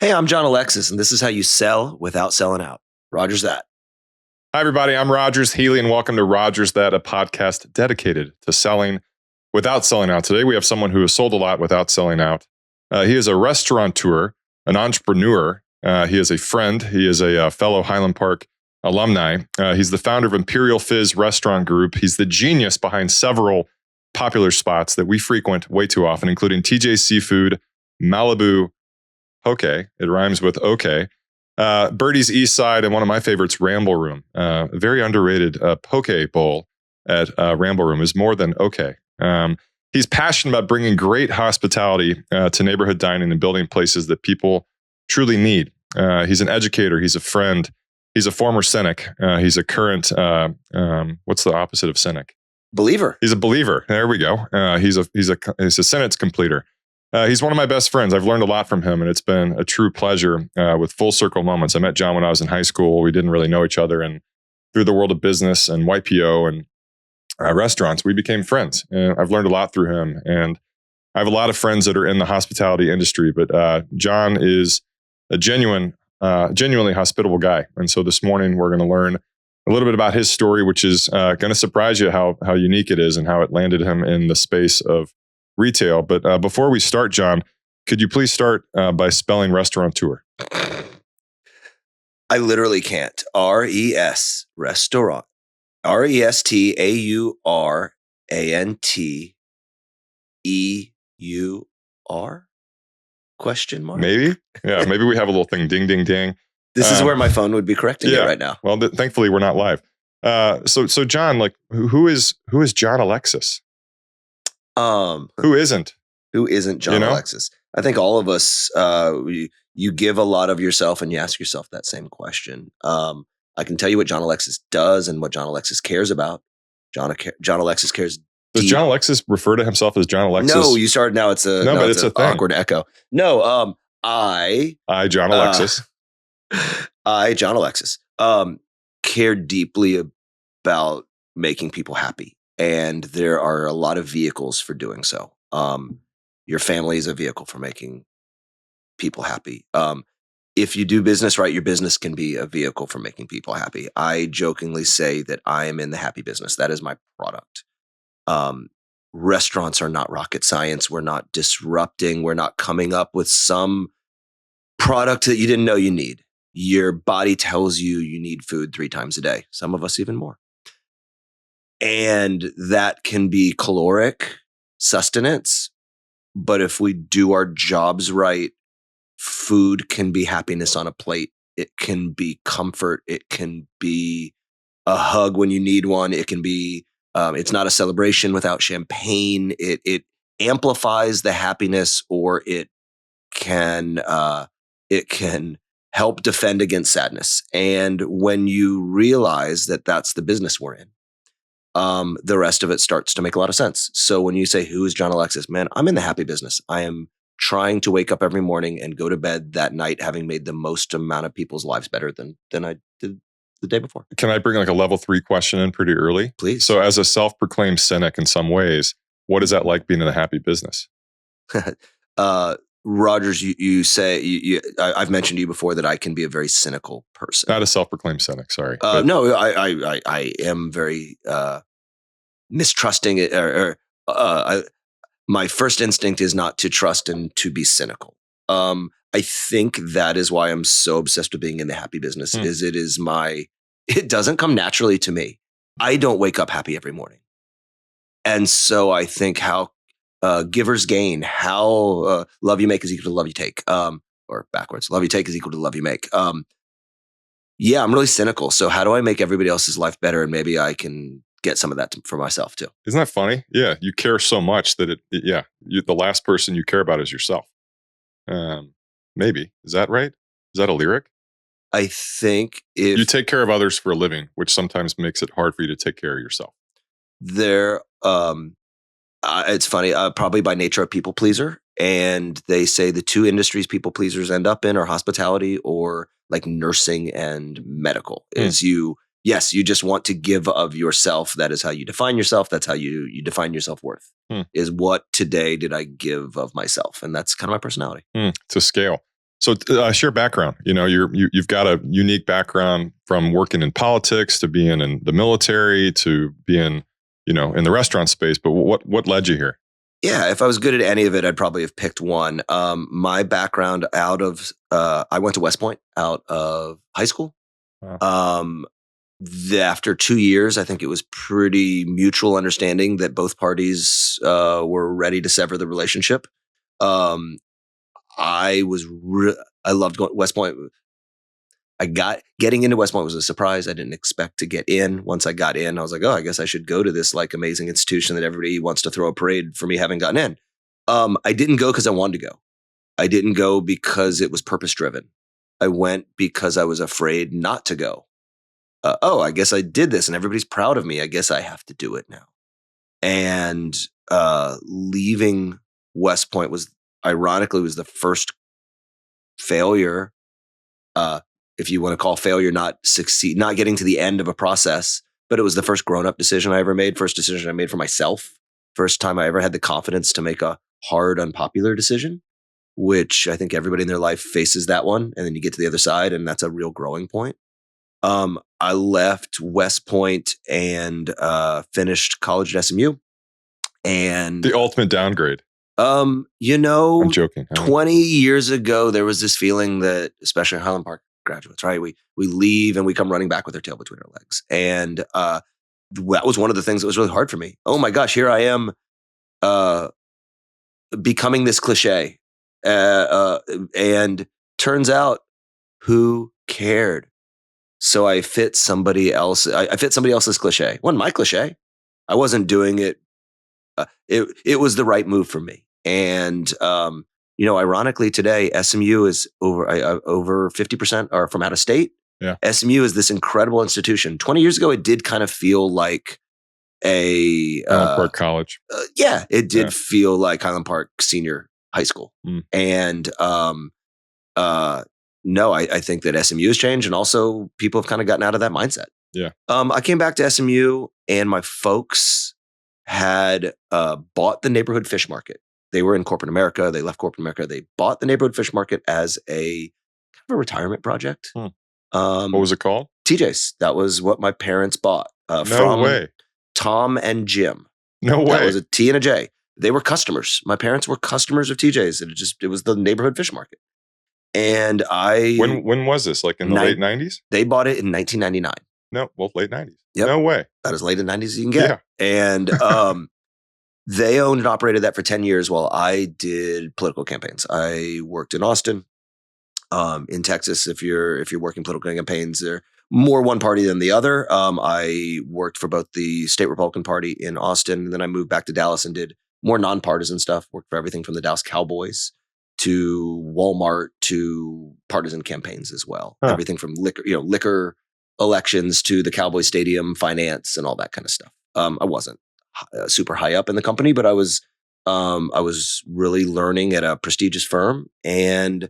Hey, I'm Jon Alexis, and this is how you sell without selling out. Rogers that. Hi, everybody. I'm Rogers Healy, and welcome to Rogers That, a podcast dedicated to selling without selling out. Today, we have someone who has sold a lot without selling out. He is a restaurateur, an entrepreneur. He is a friend. He is a fellow Highland Park alumni. He's the founder of Imperial Fizz restaurant group. He's the genius behind several popular spots that we frequent way too often, including TJ Seafood, Malibu Poke. It rhymes with okay. Birdie's East Side, and one of my favorites, Ramble Room. A very underrated poke bowl at Ramble Room is more than okay. He's passionate about bringing great hospitality to neighborhood dining and building places that people truly need. He's an educator. He's a friend. He's a former cynic. He's a current, what's the opposite of cynic? Believer. He's a believer. There we go. He's a sentence completer. He's one of my best friends. I've learned a lot from him, and it's been a true pleasure with full circle moments. I met Jon when I was in high school. We didn't really know each other, and through the world of business and YPO and restaurants, we became friends. And I've learned a lot through him, and I have a lot of friends that are in the hospitality industry, but Jon is a genuinely hospitable guy. And so this morning, we're going to learn a little bit about his story, which is going to surprise you how unique it is and how it landed him in the space of retail. But before we start, Jon, could you please start by spelling restaurateur? I literally can't. R-E-S, restaurant. R-E-S-T-A-U-R-A-N-T-E-U-R? Question mark? Maybe. Yeah, maybe we have a little thing, ding, ding, ding. This is where my phone would be correcting it right now. Well, thankfully, we're not live. So Jon, like, who is Jon Alexis? Who isn't Jon Alexis? I think all of us, you give a lot of yourself and you ask yourself that same question. I can tell you what Jon Alexis does and what Jon Alexis cares about. Jon Alexis cares. Does Jon Alexis refer to himself as Jon Alexis? No, you started now. It's a but it's a thing. Awkward echo. No, I Jon Alexis. Jon Alexis, care deeply about making people happy. And there are a lot of vehicles for doing so. Your family is a vehicle for making people happy. If you do business right, your business can be a vehicle for making people happy. I jokingly say that I am in the happy business. That is my product. Restaurants are not rocket science. We're not disrupting. We're not coming up with some product that you didn't know you need. Your body tells you need food 3 times a day. Some of us even more. And that can be caloric sustenance. But if we do our jobs right, food can be happiness on a plate. It can be comfort. It can be a hug when you need one. It can be, it's not a celebration without champagne. It amplifies the happiness, or it can help defend against sadness. And when you realize that that's the business we're in, the rest of it starts to make a lot of sense. So when you say, who is Jon Alexis? Man, I'm in the happy business. I am trying to wake up every morning and go to bed that night having made the most amount of people's lives better than I did the day before. Can I bring like a level 3 question in pretty early? Please. So as a self-proclaimed cynic in some ways, what is that like being in a happy business? Rogers, you say, I've mentioned to you before that I can be a very cynical person. Not a self-proclaimed cynic, sorry. No, I am very mistrusting it. My first instinct is not to trust and to be cynical. I think that is why I'm so obsessed with being in the happy business. It doesn't come naturally to me. I don't wake up happy every morning. And so I think how givers gain, how love you make is equal to love you take, or backwards. Love you take is equal to love you make. Yeah, I'm really cynical. So how do I make everybody else's life better? And maybe I can get some of that for myself too. Isn't that funny? Yeah, you care so much that the last person you care about is yourself. Maybe. Is that right? Is that a lyric? I think if you take care of others for a living, which sometimes makes it hard for you to take care of yourself. It's funny, probably by nature a people pleaser. And they say the 2 industries people pleasers end up in are hospitality or like nursing and medical. You just want to give of yourself. That is how you define yourself. That's how you define your self-worth. Is what today did I give of myself? And that's kind of my personality. To scale. So share background. You've got a unique background from working in politics to being in the military to being, in the restaurant space. But what led you here? Yeah, if I was good at any of it, I'd probably have picked one. My background I went to West Point out of high school. Wow. After 2 years, I think it was pretty mutual understanding that both parties were ready to sever the relationship. Um, I loved going to West Point. Getting into West Point was a surprise. I didn't expect to get in. Once I got in, I was like, oh, I guess I should go to this like amazing institution that everybody wants to throw a parade for me having gotten in. I didn't go because I wanted to go. I didn't go because it was purpose driven. I went because I was afraid not to go. I guess I did this and everybody's proud of me. I guess I have to do it now. And leaving West Point was the first failure. If you want to call failure not getting to the end of a process, but it was the first grown-up decision I ever made, first decision I made for myself, first time I ever had the confidence to make a hard, unpopular decision, which I think everybody in their life faces that one. And then you get to the other side and that's a real growing point. I left West Point and finished college at SMU. And the ultimate downgrade. I'm joking. 20 years ago, there was this feeling that, especially Highland Park graduates, right? We leave and we come running back with our tail between our legs. And that was one of the things that was really hard for me. Oh my gosh, here I am becoming this cliche. And turns out, who cared? So I fit somebody else. I fit somebody else's cliche. It wasn't my cliche. I wasn't doing it. It was the right move for me. And ironically, today SMU is over 50% are from out of state. Yeah. SMU is this incredible institution. 20 years ago, it did kind of feel like a Highland Park College. It did feel like Highland Park Senior High School. And no, I think that SMU has changed, and also people have kind of gotten out of that mindset. Yeah. I came back to SMU, and my folks had bought the neighborhood fish market. They were in corporate America. They left corporate America. They bought the neighborhood fish market as a kind of a retirement project. What was it called? TJ's. That was what my parents bought. No way. Tom and Jim. No way. That was a T and a J. They were customers. My parents were customers of TJ's. It was the neighborhood fish market. And when was this? Like in the late 90s? They bought it in 1999. No, late 90s. Yep. No way. About as late in the 90s as you can get. Yeah. And they owned and operated that for 10 years while I did political campaigns. I worked in Austin, in Texas. If you're working political campaigns, they're more one party than the other. I worked for both the state Republican Party in Austin, and then I moved back to Dallas and did more nonpartisan stuff. Worked for everything from the Dallas Cowboys to Walmart to partisan campaigns as well. Huh. Everything from liquor elections to the Cowboy Stadium finance and all that kind of stuff. I wasn't super high up in the company, but I was really learning at a prestigious firm, and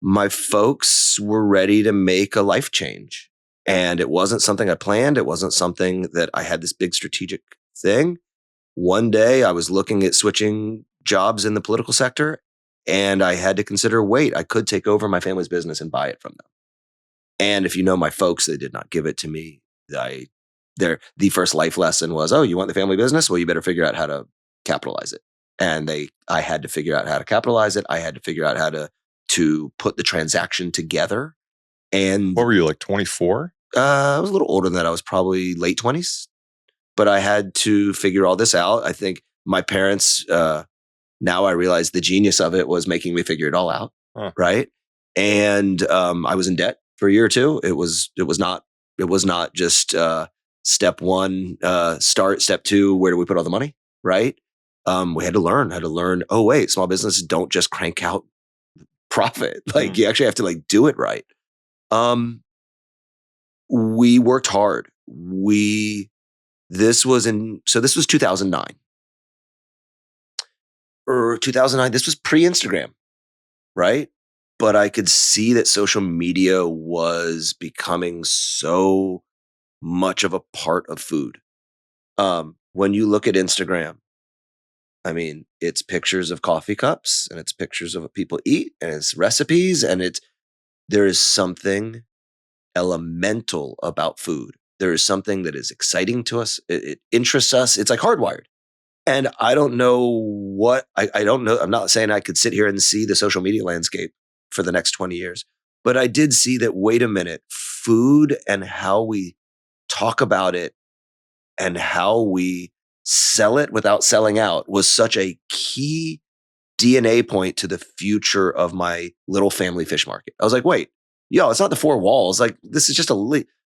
my folks were ready to make a life change. And it wasn't something I planned. It wasn't something that I had this big strategic thing. One day I was looking at switching jobs in the political sector, and I had to consider, wait, I could take over my family's business and buy it from them. And if you know my folks, they did not give it to me. The first life lesson was, oh, you want the family business? Well, you better figure out how to capitalize it. And I had to figure out how to capitalize it. I had to figure out how to put the transaction together. And what were you, like 24? I was a little older than that. I was probably late 20s. But I had to figure all this out. I think my parents, now I realize the genius of it was making me figure it all out. Huh. Right. And I was in debt for a year or two. It was not just step one, start, step two, where do we put all the money? Right. We had to learn, oh, wait, small businesses don't just crank out profit. Like you actually have to do it right. We worked hard. This was 2009 or 2009. This was pre-Instagram, right? But I could see that social media was becoming so much of a part of food. When you look at Instagram, I mean, it's pictures of coffee cups and it's pictures of what people eat and it's recipes and there is something elemental about food. There is something that is exciting to us. It interests us. It's like hardwired. And I don't know what, I don't know. I'm not saying I could sit here and see the social media landscape for the next 20 years, but I did see that, wait a minute, food and how we talk about it and how we sell it without selling out was such a key DNA point to the future of my little family fish market. I was like, wait, it's not the four walls. Like, this is just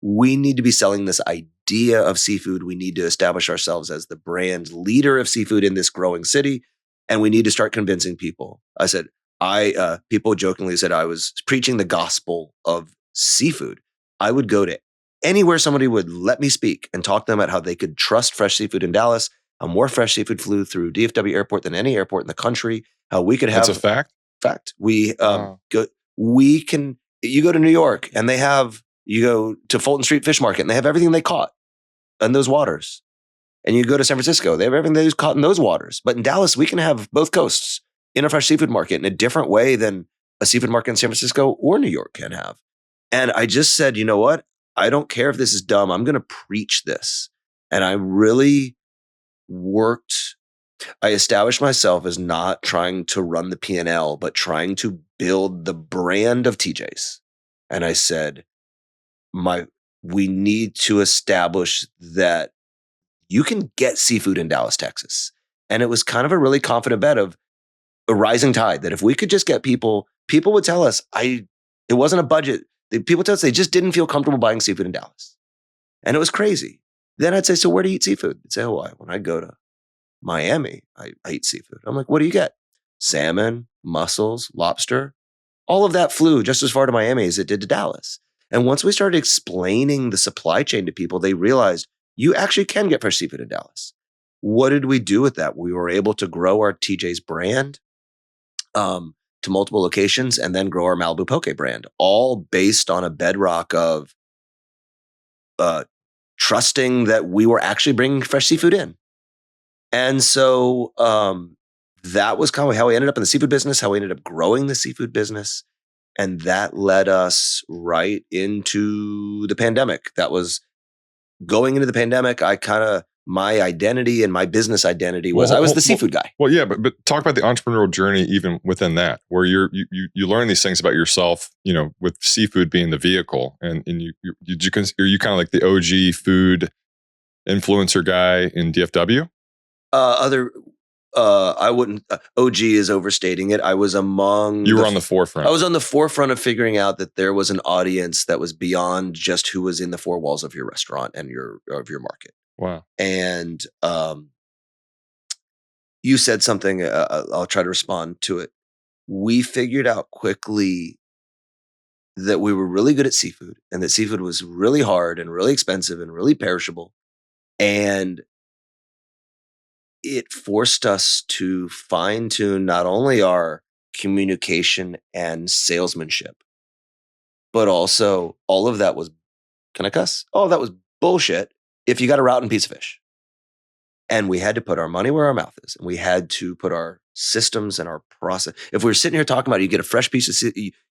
we need to be selling this idea of seafood. We need to establish ourselves as the brand leader of seafood in this growing city. And we need to start convincing people. I said, people jokingly said I was preaching the gospel of seafood. I would go to anywhere somebody would let me speak and talk to them about how they could trust fresh seafood in Dallas. More fresh seafood flew through DFW airport than any airport in the country. How we could have— That's a fact. Fact. You go to New York and you go to Fulton Street Fish Market and they have everything they caught in those waters. And you go to San Francisco, they have everything they caught in those waters. But in Dallas, we can have both coasts in a fresh seafood market in a different way than a seafood market in San Francisco or New York can have. And I just said, you know what? I don't care if this is dumb. I'm going to preach this. And I really I established myself as not trying to run the P&L, but trying to build the brand of TJ's. And I said, we need to establish that you can get seafood in Dallas, Texas. And it was kind of a really confident bet of a rising tide, that if we could just get people would tell us, it wasn't a budget. People tell us they just didn't feel comfortable buying seafood in Dallas. And it was crazy. Then I'd say, so where do you eat seafood? They'd say, when I go to Miami, I eat seafood. I'm like, what do you get? Salmon, mussels, lobster. All of that flew just as far to Miami as it did to Dallas. And once we started explaining the supply chain to people, they realized you actually can get fresh seafood in Dallas. What did we do with that? We were able to grow our TJ's brand to multiple locations and then grow our Malibu Poke brand, all based on a bedrock of trusting that we were actually bringing fresh seafood in. And so that was kind of how we ended up in the seafood business, how we ended up growing the seafood business. And that led us right into the pandemic. That was going into the pandemic. My identity and my business identity was I was the seafood guy. Well, yeah, but talk about the entrepreneurial journey even within that, where you learn these things about yourself, with seafood being the vehicle. And are you kind of like the OG food influencer guy in DFW? I wouldn't. OG is overstating it. I was among. You were on the forefront. I was on the forefront of figuring out that there was an audience that was beyond just who was in the four walls of your restaurant and of your market. Wow. And you said something. I'll try to respond to it. We figured out quickly that we were really good at seafood, and that seafood was really hard and really expensive and really perishable, and it forced us to fine-tune not only our communication and salesmanship, but also all of that was, can I cuss? All of that was bullshit if you got a rotten piece of fish. And we had to put our money where our mouth is. And we had to put our systems and our process. If we were sitting here talking about it,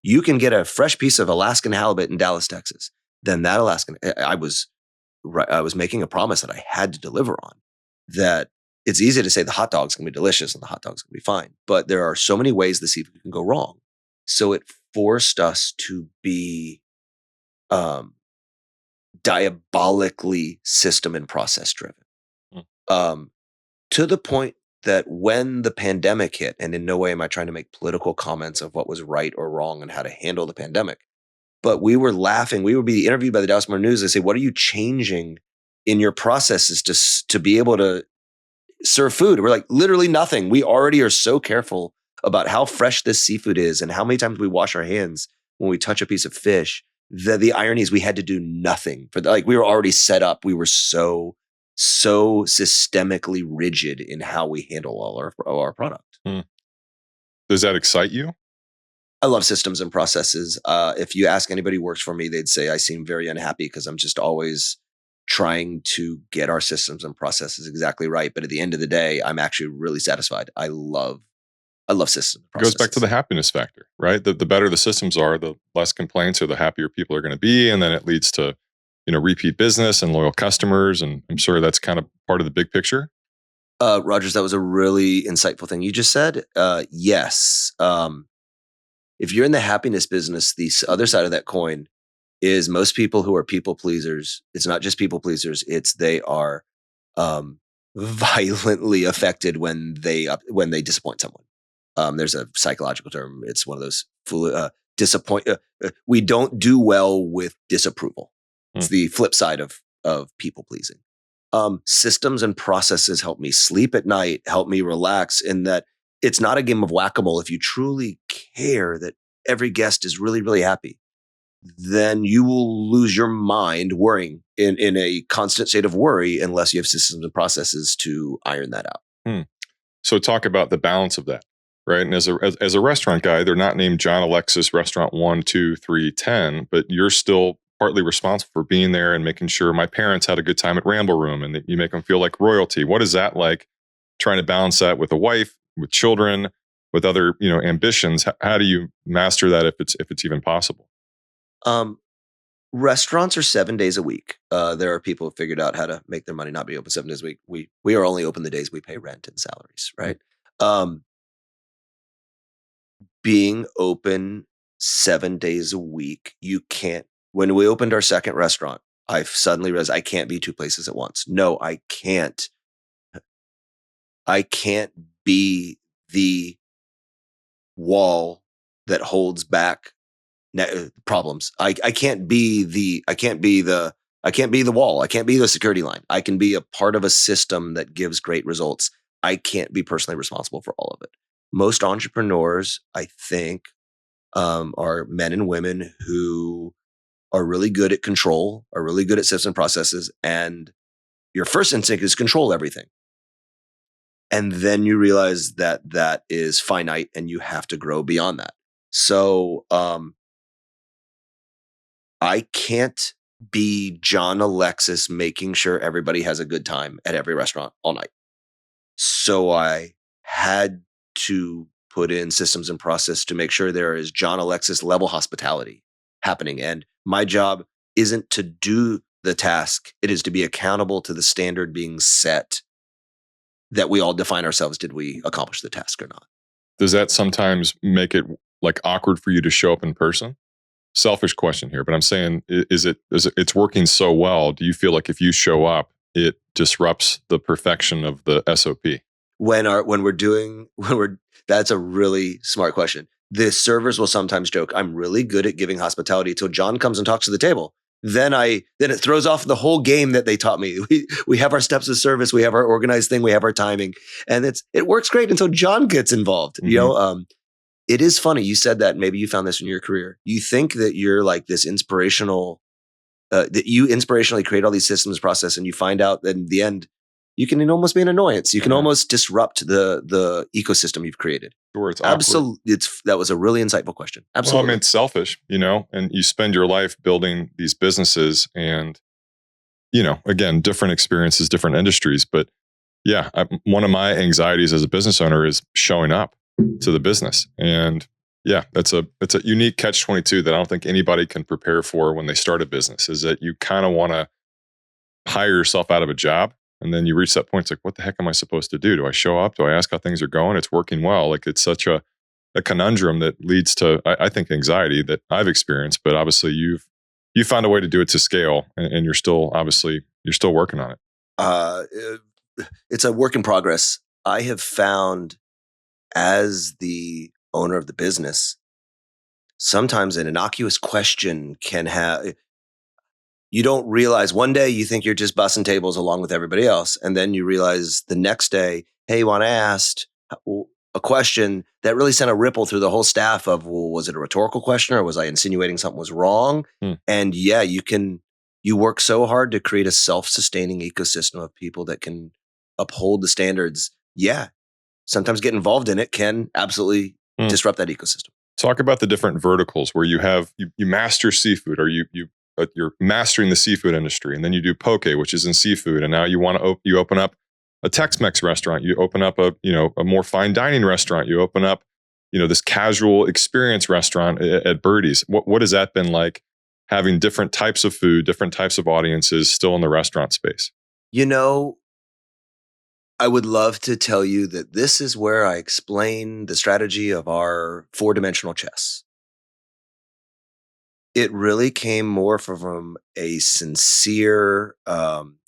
you can get a fresh piece of Alaskan halibut in Dallas, Texas. Then that Alaskan, I was making a promise that I had to deliver on. That it's easy to say the hot dog's going to be delicious and the hot dog's going to be fine. But there are so many ways the seafood can go wrong. So it forced us to be diabolically system and process driven. To the point that when the pandemic hit, and in no way am I trying to make political comments of what was right or wrong and how to handle the pandemic, but we were laughing. We would be interviewed by the Dallas Morning News. They say, what are you changing in your processes to be able to serve food? We're like, literally nothing. We already are so careful about how fresh this seafood is and how many times we wash our hands when we touch a piece of fish. The irony is we had to do nothing for we were already set up. We were so systemically rigid in how we handle all our product. Does that excite you? I love systems and processes. If you ask anybody who works for me, they'd say I seem very unhappy because I'm just always trying to get our systems and processes exactly right. But at the end of the day, I'm actually really satisfied. I love systems. It goes back to the happiness factor, right? The better the systems are, the less complaints or the happier people are going to be. And then it leads to, repeat business and loyal customers. And I'm sure that's kind of part of the big picture. Rogers, that was a really insightful thing you just said. Yes. If you're in the happiness business, the other side of that coin is most people who are people pleasers. It's not just people pleasers. They are violently affected when they disappoint someone. There's a psychological term. It's one of those we don't do well with disapproval. It's the flip side of people pleasing. Systems and processes help me sleep at night, help me relax, in that it's not a game of whack-a-mole. If you truly care that every guest is really, really happy, then you will lose your mind worrying in a constant state of worry unless you have systems and processes to iron that out. So talk about the balance of that, right? And as a restaurant guy, they're not named Jon Alexis Restaurant 1, 2, 3, 10, but you're still partly responsible for being there and making sure my parents had a good time at Ramble Room and that you make them feel like royalty. What is that like, trying to balance that with a wife, with children, with other, ambitions? How do you master that if it's even possible? Restaurants are 7 days a week. There are people who figured out how to make their money not be open 7 days a week. We are only open the days we pay rent and salaries, right? Being open 7 days a week, you can't. When we opened our second restaurant, I suddenly realized I can't be two places at once. No, I can't. I can't be the wall that holds back problems. I can't be the wall. I can't be the security line. I can be a part of a system that gives great results. I can't be personally responsible for all of it. Most entrepreneurs, I think, are men and women who are really good at control, are really good at systems and processes, and your first instinct is control everything. And then you realize that is finite and you have to grow beyond that. So I can't be Jon Alexis making sure everybody has a good time at every restaurant all night. So I had to put in systems and process to make sure there is Jon Alexis level hospitality happening. And my job isn't to do the task. It is to be accountable to the standard being set that we all define ourselves. Did we accomplish the task or not? Does that sometimes make it like awkward for you to show up in person? Selfish question here, but I'm saying, it's working so well. Do you feel like if you show up, it disrupts the perfection of the SOP? That's a really smart question. The servers will sometimes joke, I'm really good at giving hospitality until Jon comes and talks to the table. Then it throws off the whole game that they taught me. We have our steps of service, we have our organized thing, we have our timing, and it works great until Jon gets involved. Mm-hmm. It is funny. You said that maybe you found this in your career. You think that you're like this inspirational, that you inspirationally create all these systems process, and you find out that in the end, you can almost be an annoyance. You can almost disrupt the ecosystem you've created. Sure, it's absolutely. That was a really insightful question. Absolutely. Well, it's selfish, and you spend your life building these businesses, and again, different experiences, different industries. But yeah, one of my anxieties as a business owner is showing up to the business, and yeah, it's a unique catch-22 that I don't think anybody can prepare for when they start a business. Is that you kind of want to hire yourself out of a job. And then you reach that point, it's like, what the heck am I supposed to do? Do I show up? Do I ask how things are going? It's working well. Like, it's such a conundrum that leads to, I think, anxiety that I've experienced. But obviously, you found a way to do it to scale, and you're still working on it. It's a work in progress. I have found, as the owner of the business, sometimes an innocuous question can have. You don't realize one day you think you're just bussing tables along with everybody else. And then you realize the next day, hey, when I asked a question that really sent a ripple through the whole staff of, well, was it a rhetorical question or was I insinuating something was wrong? And yeah, you work so hard to create a self-sustaining ecosystem of people that can uphold the standards. Yeah. Sometimes get involved in it can absolutely disrupt that ecosystem. Talk about the different verticals where you master seafood, or you you're mastering the seafood industry, and then you do poke, which is in seafood, and now you want to you open up a Tex-Mex restaurant, you open up a more fine dining restaurant, you open up this casual experience restaurant at Birdie's. What has that been like, having different types of food, different types of audiences still in the restaurant space? I would love to tell you that this is where I explain the strategy of our 4-dimensional chess. It really came more from a sincere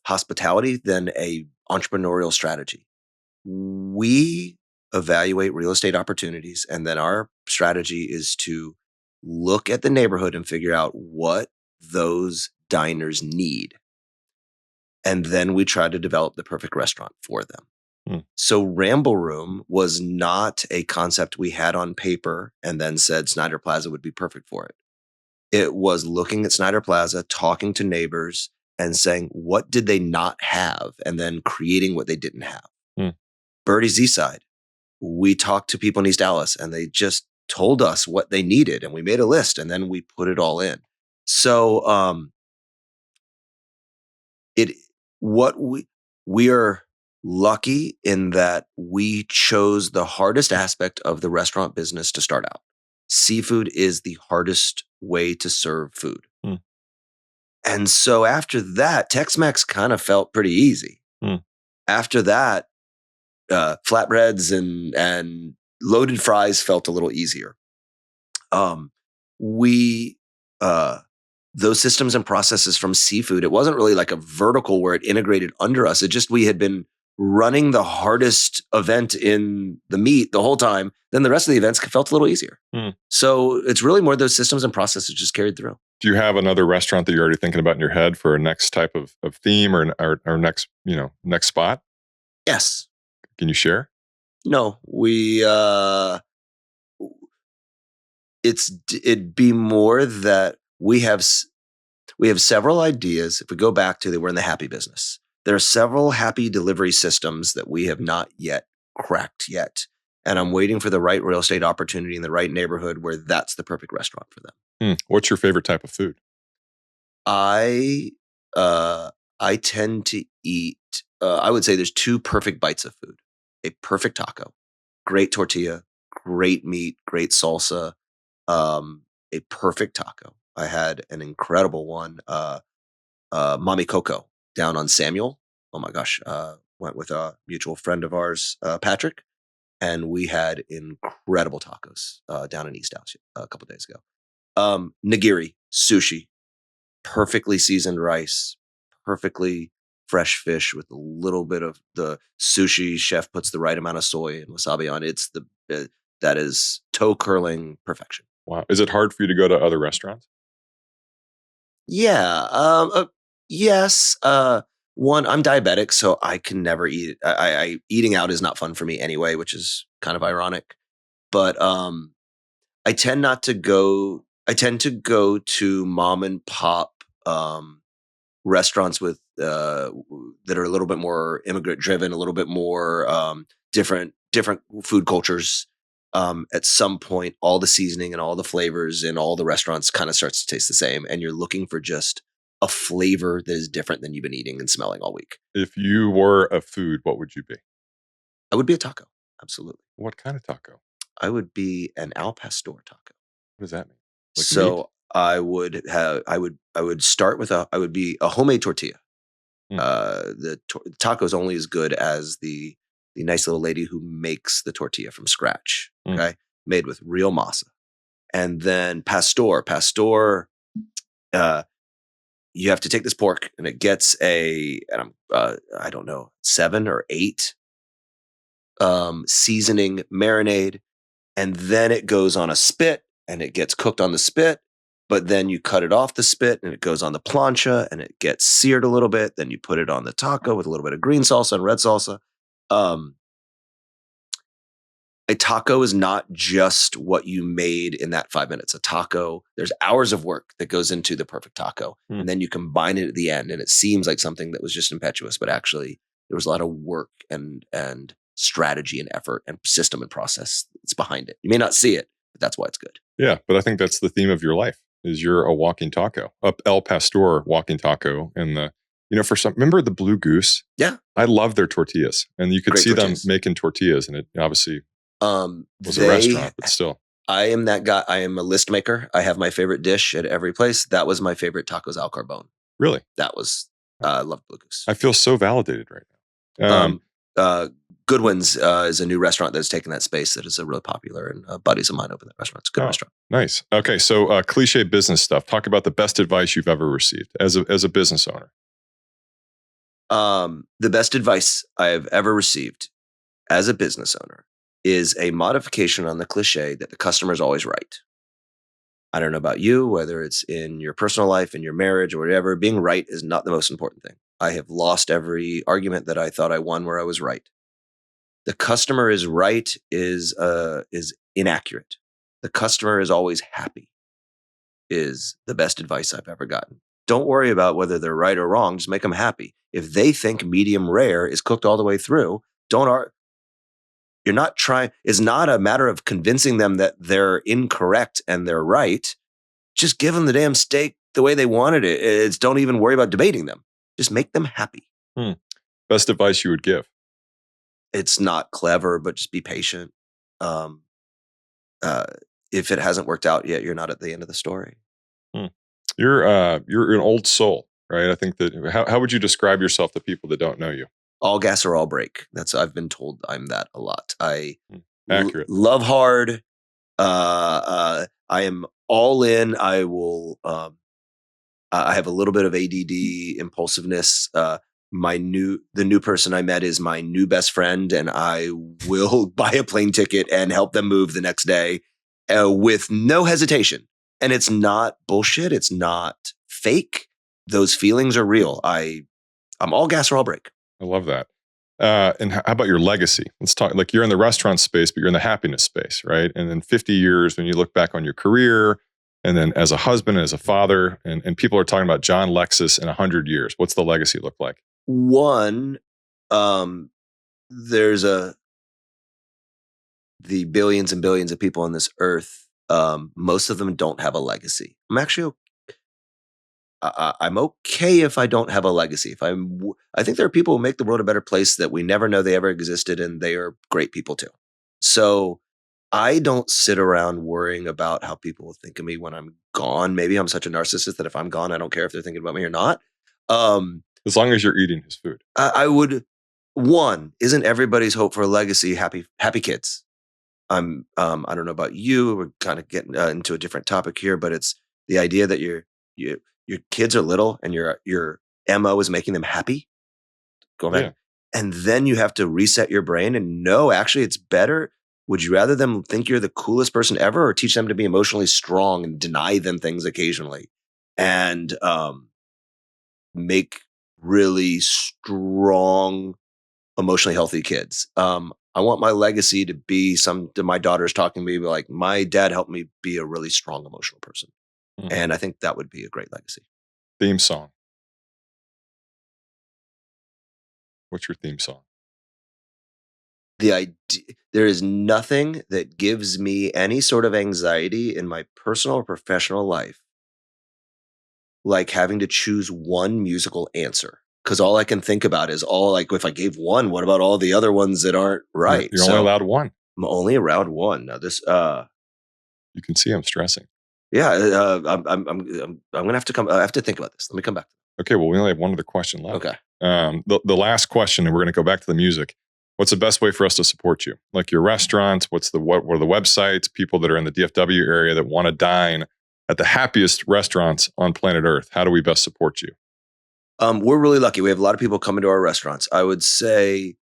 hospitality than a entrepreneurial strategy. We evaluate real estate opportunities, and then our strategy is to look at the neighborhood and figure out what those diners need. And then we try to develop the perfect restaurant for them. So Ramble Room was not a concept we had on paper and then said Snyder Plaza would be perfect for it. It was looking at Snyder Plaza, talking to neighbors and saying, what did they not have? And then creating what they didn't have. Birdie's Eastside, we talked to people in East Dallas and they just told us what they needed, and we made a list and then we put it all in. So we are lucky in that we chose the hardest aspect of the restaurant business to start out. Seafood is the hardest way to serve food. And so after that, Tex-Mex kind of felt pretty easy. After that, flatbreads and loaded fries felt a little easier. Those systems and processes from seafood, it wasn't really like a vertical where it integrated under us. It just, we had been running the hardest event in the meat the whole time. Then the rest of the events felt a little easier. So it's really more those systems and processes just carried through. Do you have another restaurant that you're already thinking about in your head for a next type of theme or next, next spot? Yes. Can you share? No, it'd be more that we have several ideas. If we go back to we're in the happy business. There are several happy delivery systems that we have not yet cracked yet. And I'm waiting for the right real estate opportunity in the right neighborhood where that's the perfect restaurant for them. What's your favorite type of food? I tend to eat, I would say there's 2 perfect bites of food. A perfect taco, great tortilla, great meat, great salsa, a perfect taco. I had an incredible one, Mami Coco down on Samuel. Oh my gosh. Went with a mutual friend of ours, Patrick, and we had incredible tacos down in East Dallas a couple days ago. Nigiri, sushi, perfectly seasoned rice, perfectly fresh fish with a little bit of the sushi chef puts the right amount of soy and wasabi on. It's that is toe curling perfection. Wow. Is it hard for you to go to other restaurants? Yeah. Yes. One, I'm diabetic, so I can never eat. Eating out is not fun for me anyway, which is kind of ironic. But I tend to go to mom and pop restaurants with that are a little bit more immigrant driven, a little bit more different food cultures. At some point, all the seasoning and all the flavors in all the restaurants kind of starts to taste the same, and you're looking for just a flavor that is different than you've been eating and smelling all week. If you were a food, what would you be? I would be a taco. Absolutely. What kind of taco? I would be an al pastor taco. What does that mean? Like so meat? I would start with I would be a homemade tortilla. The taco is only as good as the nice little lady who makes the tortilla from scratch. Okay. Made with real masa. And then pastor, you have to take this pork and it gets I don't know, 7 or 8 seasoning marinade. And then it goes on a spit and it gets cooked on the spit, but then you cut it off the spit and it goes on the plancha and it gets seared a little bit. Then you put it on the taco with a little bit of green salsa and red salsa. A taco is not just what you made in that 5 minutes. A taco, there's hours of work that goes into the perfect taco. And then you combine it at the end and it seems like something that was just impetuous, but actually there was a lot of work and strategy and effort and system and process that's behind it. You may not see it, but that's why it's good. Yeah, but I think that's the theme of your life. is you're a walking taco, up El Pastor walking taco. And remember the Blue Goose? Yeah. I love their tortillas. And you could Great see tortillas. them making tortillas. And it obviously was a They restaurant, but still. I am that guy. I am a list maker. I have my favorite dish at every place. That was my favorite tacos al carbone. Really? That was, I love Blue Goose. I feel so validated right now. Goodwin's is a new restaurant that's taken that space that is really popular, and buddies of mine open that restaurant. It's a good restaurant. Nice. Okay, so cliche business stuff. Talk about the best advice you've ever received as a business owner. The best advice I have ever received as a business owner is a modification on the cliche that the customer is always right. I don't know about you, whether it's in your personal life, in your marriage, or whatever. Being right is not the most important thing. I have lost every argument that I thought I won where I was right. The customer is right is inaccurate. The customer is always happy is the best advice I've ever gotten. Don't worry about whether they're right or wrong. Just make them happy. If they think medium rare is cooked all the way through, you're not trying. It's not a matter of convincing them that they're incorrect and they're right. Just give them the damn steak the way they wanted it. Don't even worry about debating them. Just make them happy. Best advice you would give? It's not clever, but just be patient. If it hasn't worked out yet, you're not at the end of the story. You're an old soul, right? I think that. How would you describe yourself to people that don't know you? All gas or all break. I've been told I'm that a lot. I Accurate. Love hard. I am all in. I will. I have a little bit of ADD, impulsiveness. The new person I met is my new best friend, and I will buy a plane ticket and help them move the next day with no hesitation. And it's not bullshit. It's not fake. Those feelings are real. I'm all gas or all break. I love that. And how about your legacy? Let's talk, like you're in the restaurant space, but you're in the happiness space, right? And in 50 years, when you look back on your career, and then as a husband, as a father, and people are talking about Jon Alexis in 100 years, what's the legacy look like? One, there's the billions and billions of people on this earth. Most of them don't have a legacy. I'm okay if I don't have a legacy. I think there are people who make the world a better place that we never know they ever existed, and they are great people too. So I don't sit around worrying about how people will think of me when I'm gone. Maybe I'm such a narcissist that if I'm gone, I don't care if they're thinking about me or not. As long as you're eating his food. I would. One, isn't everybody's hope for a legacy happy kids? I don't know about you. We're kind of getting into a different topic here, but it's the idea that your kids are little and your MO is making them happy. Go back. Yeah. And then you have to reset your brain and no, actually it's better. Would you rather them think you're the coolest person ever, or teach them to be emotionally strong and deny them things occasionally and make really strong, emotionally healthy kids? I want my legacy to be to my daughters talking to me like, my dad helped me be a really strong emotional person. Mm-hmm. And I think that would be a great legacy. Theme song. What's your theme song? There is nothing that gives me any sort of anxiety in my personal or professional life like having to choose one musical answer. Because all I can think about is if I gave one, what about all the other ones that aren't right? You're only allowed one. I'm only allowed one. Now this, you can see I'm stressing. Yeah, I'm gonna have to come. I have to think about this. Let me come back. Okay, well, we only have one other question left. Okay. The last question, and we're going to go back to the music. What's the best way for us to support you? Like your restaurants, what are the websites, people that are in the DFW area that want to dine at the happiest restaurants on planet Earth? How do we best support you? We're really lucky. We have a lot of people coming to our restaurants. I would say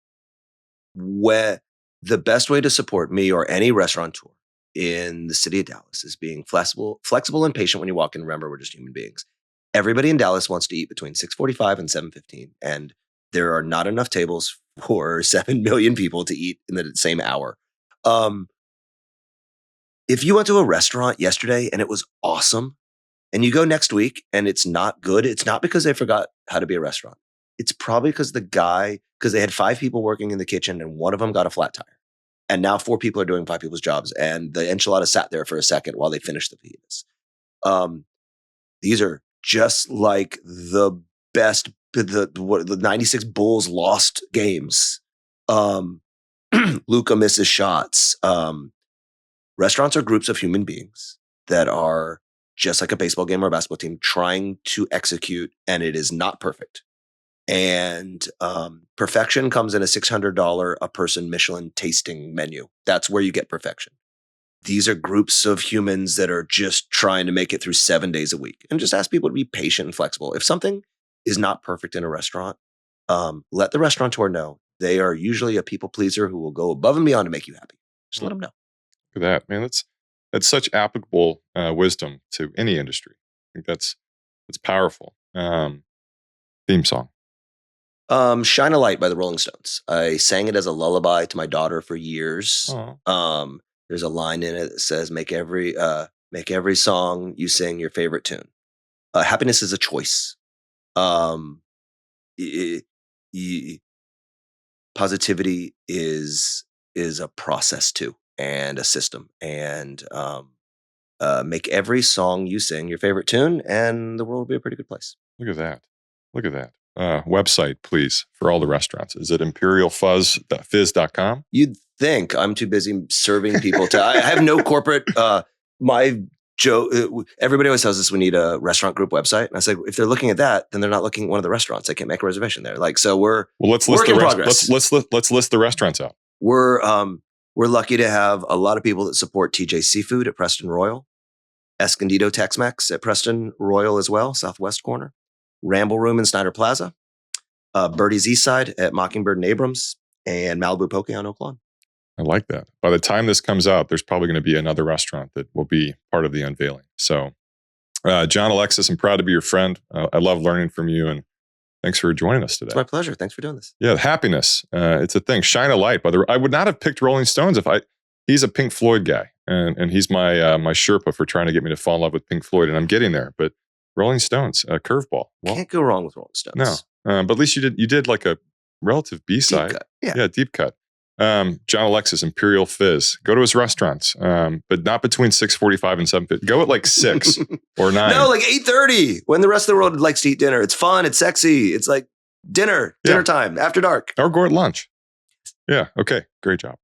the best way to support me or any restaurateur in the city of Dallas is being flexible and patient when you walk in. Remember, we're just human beings. Everybody in Dallas wants to eat between 6:45 and 7:15, and there are not enough tables for 7 million people to eat in the same hour. If you went to a restaurant yesterday and it was awesome, and you go next week and it's not good, it's not because they forgot how to be a restaurant. It's probably because because they had 5 people working in the kitchen and one of them got a flat tire. And now 4 people are doing 5 people's jobs, and the enchilada sat there for a second while they finished the fajitas. These are just like the best, the 96 Bulls lost games. Luka misses shots. Restaurants are groups of human beings that are just like a baseball game or a basketball team trying to execute, and it is not perfect. And perfection comes in a $600 a person Michelin tasting menu. That's where you get perfection. These are groups of humans that are just trying to make it through 7 days a week. And just ask people to be patient and flexible. If something is not perfect in a restaurant, let the restaurateur know. They are usually a people pleaser who will go above and beyond to make you happy. Just let them know. Look at that, man. That's such applicable wisdom to any industry. I think that's powerful. Theme song. Shine a Light by the Rolling Stones. I sang it as a lullaby to my daughter for years. There's a line in it that says, make every song you sing your favorite tune. Happiness is a choice. Positivity is a process too, and a system. And make every song you sing your favorite tune, and the world will be a pretty good place. Look at that. Website, please, for all the restaurants. Is it imperialfizz.com? You'd think. I'm too busy serving people I have no corporate. Everybody always tells us we need a restaurant group website. And I say, if they're looking at that, then they're not looking at one of the restaurants. They can't make a reservation there. Let's list let's list the restaurants out. We're lucky to have a lot of people that support TJ Seafood at Preston Royal, Escondido Tex-Mex at Preston Royal as well, southwest corner, Ramble Room in Snyder Plaza, Birdie's East Side at Mockingbird and Abrams, and Malibu Poke on Oak Lawn. I like that. By the time this comes out, there's probably going to be another restaurant that will be part of the unveiling. So, Jon Alexis, I'm proud to be your friend. I love learning from you, and thanks for joining us today. It's my pleasure. Thanks for doing this. Yeah, happiness. It's a thing. Shine a light. I would not have picked Rolling Stones he's a Pink Floyd guy, and he's my Sherpa for trying to get me to fall in love with Pink Floyd, and I'm getting there. But Rolling Stones, curveball. Well, can't go wrong with Rolling Stones. No, but at least you did like a relative B-side. Deep cut. Yeah. Yeah, deep cut. Jon Alexis, Imperial Fizz. Go to his restaurants, but not between 6:45 and 7:50. Go at like 6 or 9. No, like 8:30 when the rest of the world likes to eat dinner. It's fun. It's sexy. It's like dinner time after dark. Or go at lunch. Yeah. Okay. Great job.